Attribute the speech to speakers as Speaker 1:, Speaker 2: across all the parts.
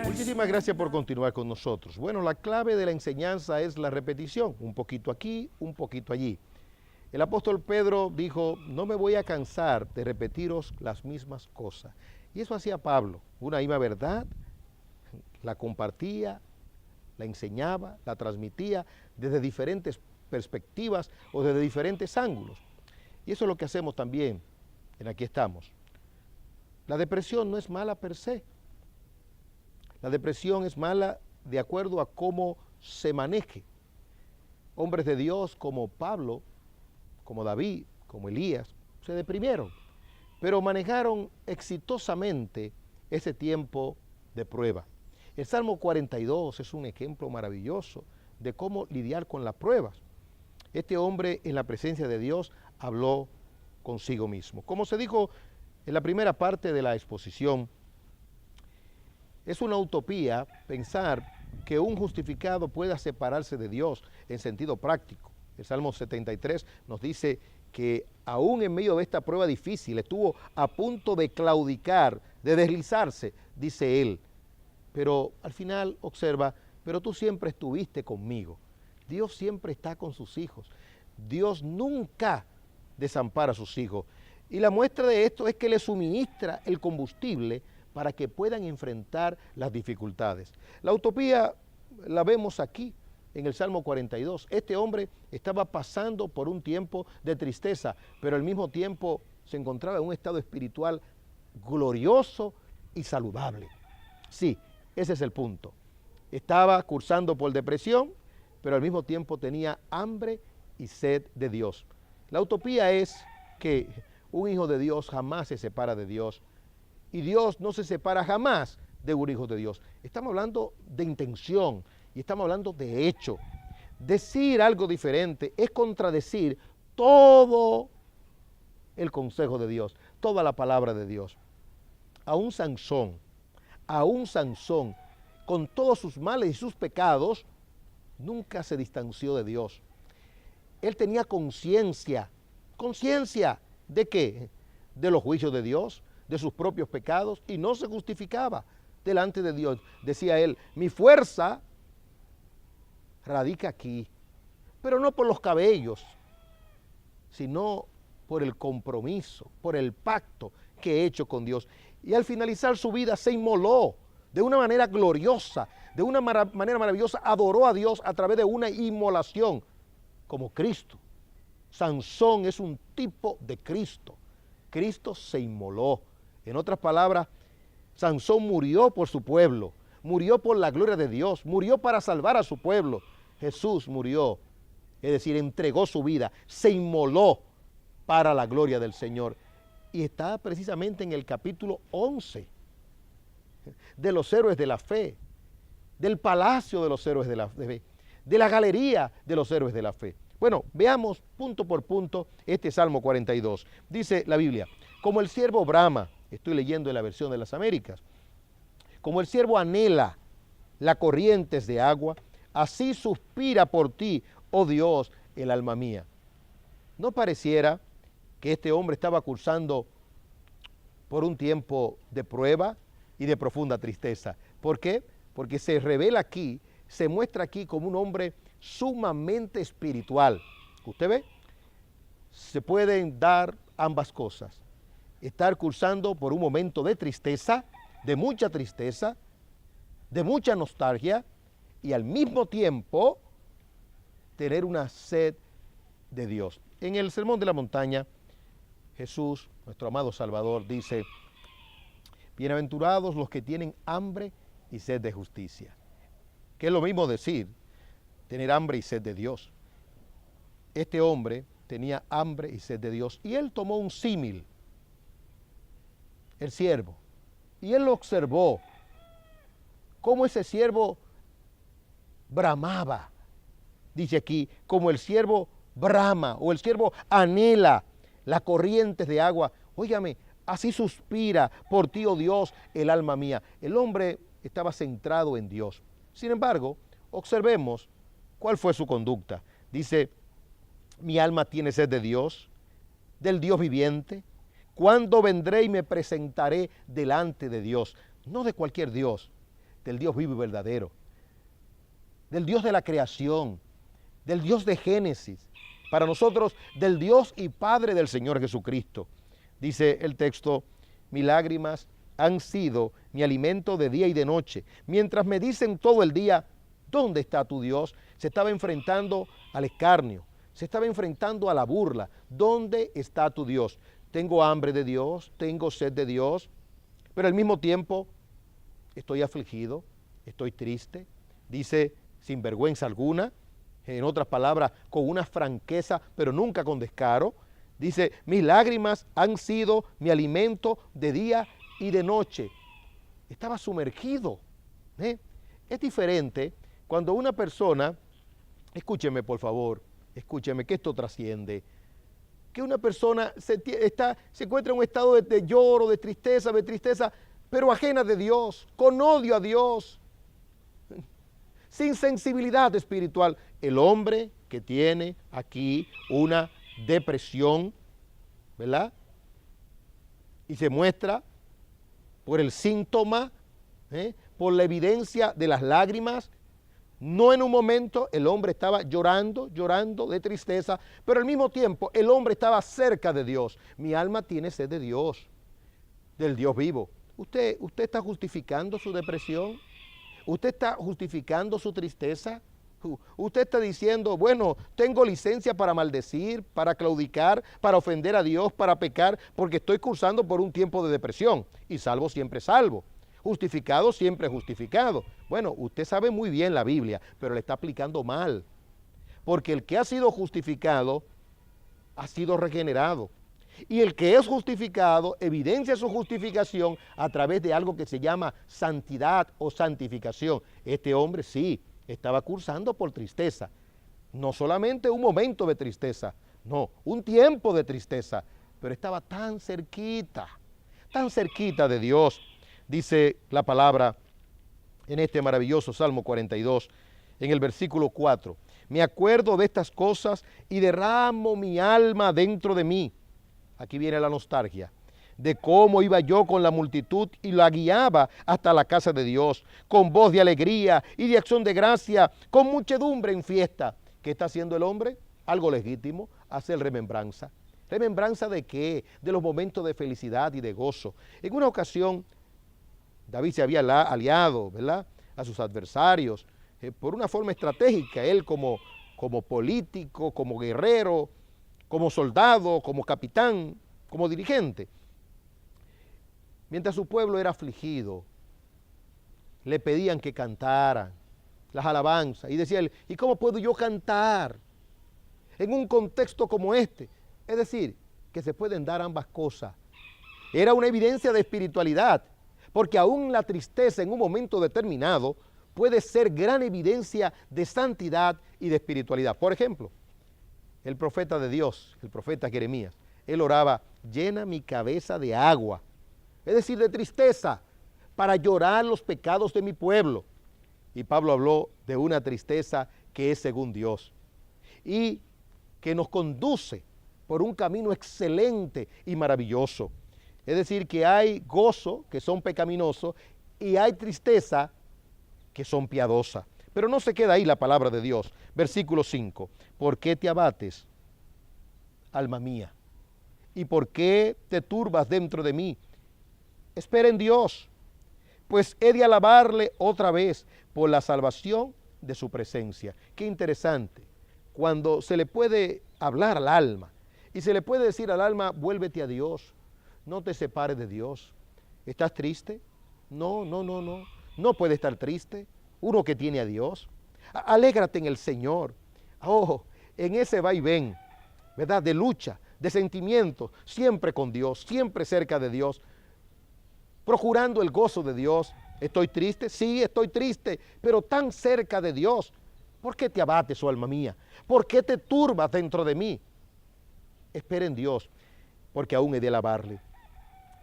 Speaker 1: Muchísimas gracias por continuar con nosotros. Bueno, la clave de la enseñanza es la repetición, un poquito aquí, un poquito allí. El apóstol Pedro dijo, no me voy a cansar de repetiros las mismas cosas. Y eso hacía Pablo, una misma verdad, la compartía, la enseñaba, la transmitía desde diferentes perspectivas o desde diferentes ángulos. Y eso es lo que hacemos también en Aquí Estamos. La depresión no es mala per se. La depresión es mala de acuerdo a cómo se maneje. Hombres de Dios como Pablo, como David, como Elías, se deprimieron, pero manejaron exitosamente ese tiempo de prueba. El Salmo 42 es un ejemplo maravilloso de cómo lidiar con las pruebas. Este hombre en la presencia de Dios habló consigo mismo. Como se dijo en la primera parte de la exposición, es una utopía pensar que un justificado pueda separarse de Dios en sentido práctico. El Salmo 73 nos dice que aún en medio de esta prueba difícil estuvo a punto de claudicar, de deslizarse, dice él. Pero al final observa, pero tú siempre estuviste conmigo. Dios siempre está con sus hijos. Dios nunca desampara a sus hijos. Y la muestra de esto es que le suministra el combustible para que puedan enfrentar las dificultades. La utopía la vemos aquí, en el Salmo 42. Este hombre estaba pasando por un tiempo de tristeza, pero al mismo tiempo se encontraba en un estado espiritual glorioso y saludable. Sí, ese es el punto. Estaba cursando por depresión, pero al mismo tiempo tenía hambre y sed de Dios. La utopía es que un hijo de Dios jamás se separa de Dios, y Dios no se separa jamás de un hijo de Dios. Estamos hablando de intención y estamos hablando de hecho. Decir algo diferente es contradecir todo el consejo de Dios, toda la palabra de Dios. Aún Sansón, con todos sus males y sus pecados, nunca se distanció de Dios. Él tenía conciencia. ¿De qué? De los juicios de Dios, de sus propios pecados, y no se justificaba delante de Dios. Decía él, mi fuerza radica aquí, pero no por los cabellos, sino por el compromiso, por el pacto que he hecho con Dios. Y al finalizar su vida se inmoló de una manera gloriosa, de una manera maravillosa, adoró a Dios a través de una inmolación, como Cristo. Sansón es un tipo de Cristo. Cristo se inmoló. En otras palabras, Sansón murió por su pueblo, murió por la gloria de Dios, murió para salvar a su pueblo. Jesús murió, es decir, entregó su vida, se inmoló para la gloria del Señor. Y está precisamente en el capítulo 11 de los héroes de la fe, del palacio de los héroes de la fe, de la galería de los héroes de la fe. Bueno, veamos punto por punto este Salmo 42. Dice la Biblia, como el siervo brama, estoy leyendo en la versión de las Américas, como el siervo anhela las corrientes de agua, así suspira por ti, oh Dios, el alma mía. ¿No pareciera que este hombre estaba cursando por un tiempo de prueba y de profunda tristeza? ¿Por qué? Porque se revela aquí, se muestra aquí como un hombre sumamente espiritual. ¿Usted ve? Se pueden dar ambas cosas. Estar cursando por un momento de tristeza, de mucha nostalgia, y al mismo tiempo tener una sed de Dios. En el Sermón de la Montaña, Jesús, nuestro amado Salvador, dice, bienaventurados los que tienen hambre y sed de justicia. Que es lo mismo decir, tener hambre y sed de Dios. Este hombre tenía hambre y sed de Dios, y él tomó un símil, el siervo, y él lo observó, cómo ese siervo bramaba, dice aquí, como el siervo brama, o el siervo anhela las corrientes de agua. Óigame, así suspira por ti, oh Dios, el alma mía. El hombre estaba centrado en Dios. Sin embargo, observemos cuál fue su conducta. Dice, mi alma tiene sed de Dios, del Dios viviente? ¿Cuándo vendré y me presentaré delante de Dios? No de cualquier Dios, del Dios vivo y verdadero, del Dios de la creación, del Dios de Génesis, para nosotros del Dios y Padre del Señor Jesucristo. Dice el texto, mis lágrimas han sido mi alimento de día y de noche, mientras me dicen todo el día, ¿dónde está tu Dios? Se estaba enfrentando al escarnio, se estaba enfrentando a la burla. ¿Dónde está tu Dios? Tengo hambre de Dios, tengo sed de Dios, pero al mismo tiempo estoy afligido, estoy triste. Dice, sin vergüenza alguna, en otras palabras, con una franqueza, pero nunca con descaro. Dice, mis lágrimas han sido mi alimento de día y de noche. Estaba sumergido. Es diferente cuando una persona, escúcheme por favor, escúcheme que esto trasciende, que una persona se encuentra en un estado de lloro, de tristeza, pero ajena de Dios, con odio a Dios, sin sensibilidad espiritual. El hombre que tiene aquí una depresión, ¿verdad? Y se muestra por el síntoma, por la evidencia de las lágrimas. No en un momento el hombre estaba llorando de tristeza, pero al mismo tiempo el hombre estaba cerca de Dios. Mi alma tiene sed de Dios, del Dios vivo. ¿Usted está justificando su depresión? ¿Usted está justificando su tristeza? Usted está diciendo, bueno, tengo licencia para maldecir, para claudicar, para ofender a Dios, para pecar, porque estoy cursando por un tiempo de depresión. Y salvo siempre salvo. Justificado siempre justificado. Bueno, usted sabe muy bien la Biblia, pero le está aplicando mal. Porque el que ha sido justificado, ha sido regenerado. Y el que es justificado evidencia su justificación a través de algo que se llama santidad o santificación. Este hombre sí, estaba cursando por tristeza. No solamente un momento de tristeza, no, un tiempo de tristeza, pero estaba tan cerquita de Dios. Dice la palabra en este maravilloso Salmo 42, en el versículo 4. Me acuerdo de estas cosas y derramo mi alma dentro de mí. Aquí viene la nostalgia, de cómo iba yo con la multitud y la guiaba hasta la casa de Dios, con voz de alegría y de acción de gracia, con muchedumbre en fiesta. ¿Qué está haciendo el hombre? Algo legítimo, hacer remembranza. ¿Remembranza de qué? De los momentos de felicidad y de gozo. En una ocasión, David se había aliado, ¿verdad?, a sus adversarios por una forma estratégica. Él como político, como guerrero, como soldado, como capitán, como dirigente. Mientras su pueblo era afligido, le pedían que cantaran las alabanzas. Y decía él, ¿y cómo puedo yo cantar en un contexto como este? Es decir, que se pueden dar ambas cosas. Era una evidencia de espiritualidad, porque aún la tristeza en un momento determinado puede ser gran evidencia de santidad y de espiritualidad. Por ejemplo, el profeta de Dios, el profeta Jeremías, él oraba, llena mi cabeza de agua, es decir, de tristeza, para llorar los pecados de mi pueblo. Y Pablo habló de una tristeza que es según Dios y que nos conduce por un camino excelente y maravilloso. Es decir, que hay gozo, que son pecaminosos, y hay tristeza, que son piadosas. Pero no se queda ahí la palabra de Dios. Versículo 5. ¿Por qué te abates, alma mía? ¿Y por qué te turbas dentro de mí? Espera en Dios, pues he de alabarle otra vez por la salvación de su presencia. Qué interesante, cuando se le puede hablar al alma y se le puede decir al alma, vuélvete a Dios, no te separes de Dios. ¿Estás triste? No puede estar triste uno que tiene a Dios. Alégrate en el Señor. Oh, en ese vaivén, ¿verdad?, de lucha, de sentimientos, siempre con Dios, siempre cerca de Dios, procurando el gozo de Dios. ¿Estoy triste? Sí, estoy triste, pero tan cerca de Dios. ¿Por qué te abates, oh alma mía? ¿Por qué te turbas dentro de mí? Espera en Dios, porque aún he de alabarle.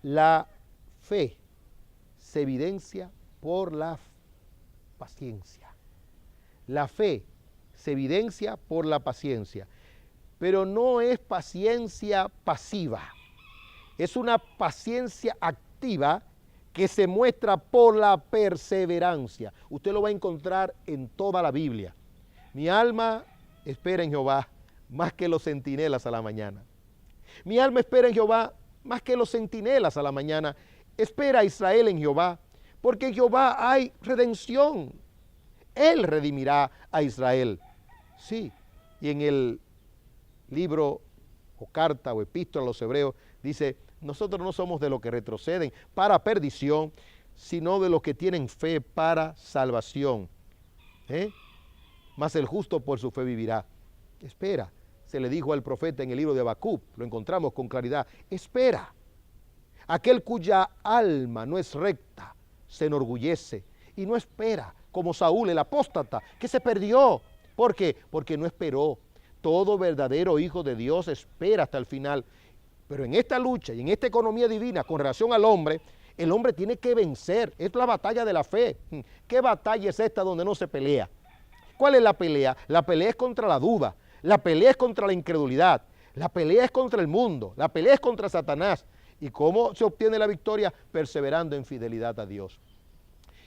Speaker 1: La fe se evidencia por la paciencia. La fe se evidencia por la paciencia. pero no es paciencia pasiva. Es una paciencia activa que se muestra por la perseverancia. Usted lo va a encontrar en toda la Biblia. Mi alma espera en Jehová más que los centinelas a la mañana. Mi alma espera en Jehová más que los centinelas a la mañana. Espera a Israel en Jehová, porque en Jehová hay redención. Él redimirá a Israel. Sí, y en el libro o carta o epístola a los hebreos dice, nosotros no somos de los que retroceden para perdición, sino de los que tienen fe para salvación. Mas el justo por su fe vivirá. Espera, se le dijo al profeta en el libro de Habacuc, lo encontramos con claridad, espera. Aquel cuya alma no es recta, se enorgullece y no espera, como Saúl el apóstata, que se perdió. ¿Por qué? Porque no esperó. Todo verdadero hijo de Dios espera hasta el final. Pero en esta lucha y en esta economía divina con relación al hombre, el hombre tiene que vencer. Es la batalla de la fe. ¿Qué batalla es esta donde no se pelea? ¿Cuál es la pelea? La pelea es contra la duda. La pelea es contra la incredulidad. La pelea es contra el mundo. La pelea es contra Satanás. ¿Y cómo se obtiene la victoria? Perseverando en fidelidad a Dios.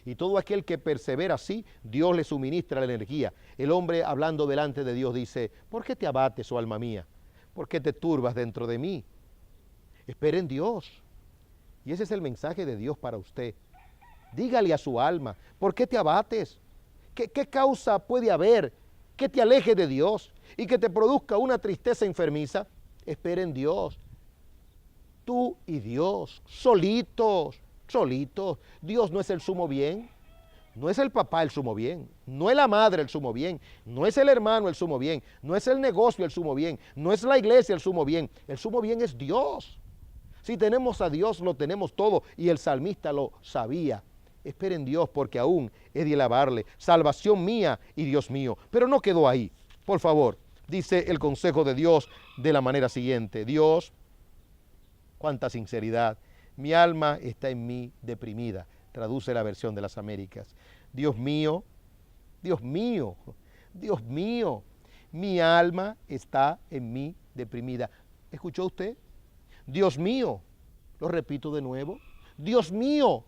Speaker 1: Y todo aquel que persevera así, Dios le suministra la energía. El hombre hablando delante de Dios dice, ¿por qué te abates, oh alma mía? ¿Por qué te turbas dentro de mí? Espera en Dios. Y ese es el mensaje de Dios para usted. Dígale a su alma, ¿por qué te abates? ¿Qué causa puede haber que te aleje de Dios y que te produzca una tristeza enfermiza? Espera en Dios. Tú y Dios, solitos. Dios no es el sumo bien, no es el papá el sumo bien, no es la madre el sumo bien, no es el hermano el sumo bien, no es el negocio el sumo bien, no es la iglesia el sumo bien es Dios. Si tenemos a Dios, lo tenemos todo, y el salmista lo sabía. Espera en Dios, porque aún he de alabarle, salvación mía y Dios mío. Pero no quedó ahí, por favor, dice el consejo de Dios de la manera siguiente, Dios, cuánta sinceridad, mi alma está en mí deprimida, traduce la versión de las Américas. Dios mío, Dios mío, Dios mío, mi alma está en mí deprimida. ¿Escuchó usted? Dios mío, lo repito de nuevo, Dios mío,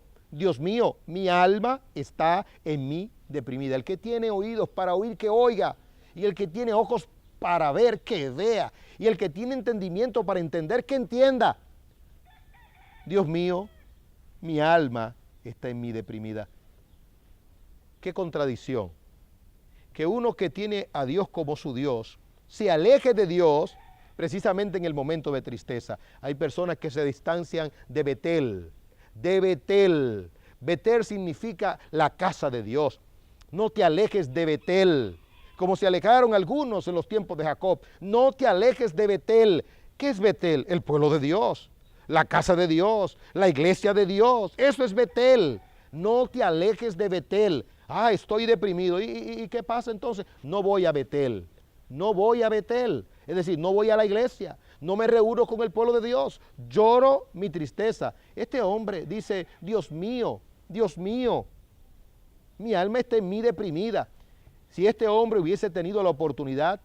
Speaker 1: mi alma está en mí deprimida. El que tiene oídos para oír, que oiga, y el que tiene ojos para ver, que vea, y el que tiene entendimiento para entender, que entienda. Dios mío, mi alma está en mí deprimida. Qué contradicción. Que uno que tiene a Dios como su Dios, se aleje de Dios precisamente en el momento de tristeza. Hay personas que se distancian de Betel. Betel significa la casa de Dios. No te alejes de Betel, como se alejaron algunos en los tiempos de Jacob. No te alejes de Betel. ¿Qué es Betel? El pueblo de Dios. La casa de Dios, la iglesia de Dios, eso es Betel. No te alejes de Betel. Ah, estoy deprimido. ¿Y qué pasa entonces? No voy a Betel. Es decir, no voy a la iglesia. No me reúno con el pueblo de Dios. Lloro mi tristeza. Este hombre dice, Dios mío, mi alma está en mí deprimida. Si este hombre hubiese tenido la oportunidad,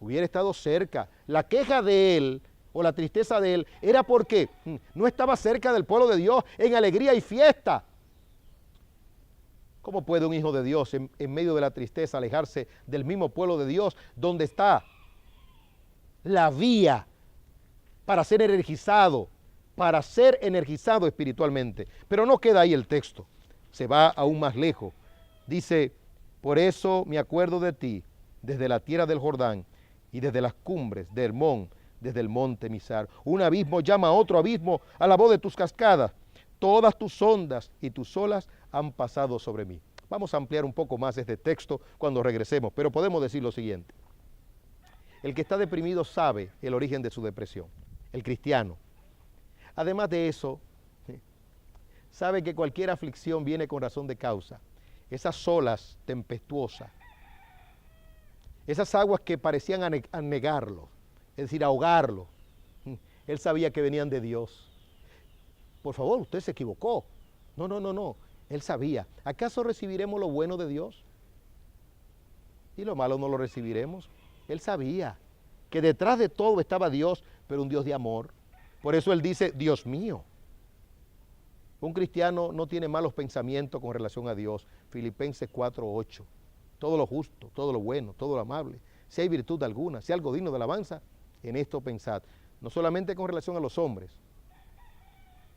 Speaker 1: hubiera estado cerca. La queja de él o la tristeza de él era porque no estaba cerca del pueblo de Dios en alegría y fiesta. ¿Cómo puede un hijo de Dios en medio de la tristeza alejarse del mismo pueblo de Dios donde está la vía para ser energizado espiritualmente? Pero no queda ahí el texto, se va aún más lejos. Dice, por eso me acuerdo de ti desde la tierra del Jordán y desde las cumbres de Hermón, desde el monte Mizar. Un abismo llama a otro abismo a la voz de tus cascadas. Todas tus ondas y tus olas han pasado sobre mí. Vamos a ampliar un poco más este texto cuando regresemos, pero podemos decir lo siguiente. El que está deprimido sabe el origen de su depresión, el cristiano. Además de eso, sabe que cualquier aflicción viene con razón de causa. Esas olas tempestuosas, esas aguas que parecían anegarlo, es decir, ahogarlo, él sabía que venían de Dios. Por favor, usted se equivocó. No. Él sabía. ¿Acaso recibiremos lo bueno de Dios? Y lo malo no lo recibiremos. Él sabía que detrás de todo estaba Dios, pero un Dios de amor. Por eso él dice, Dios mío. Un cristiano no tiene malos pensamientos con relación a Dios. Filipenses 4:8. Todo lo justo, todo lo bueno, todo lo amable. Si hay virtud alguna, si hay algo digno de alabanza, en esto pensad. No solamente con relación a los hombres,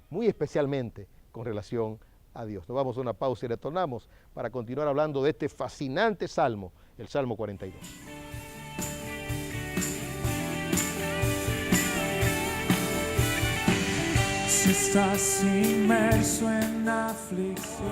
Speaker 1: muy especialmente con relación a Dios. Nos vamos a una pausa y retornamos para continuar hablando de este fascinante salmo, el Salmo 42.
Speaker 2: Si estás inmerso en aflicción,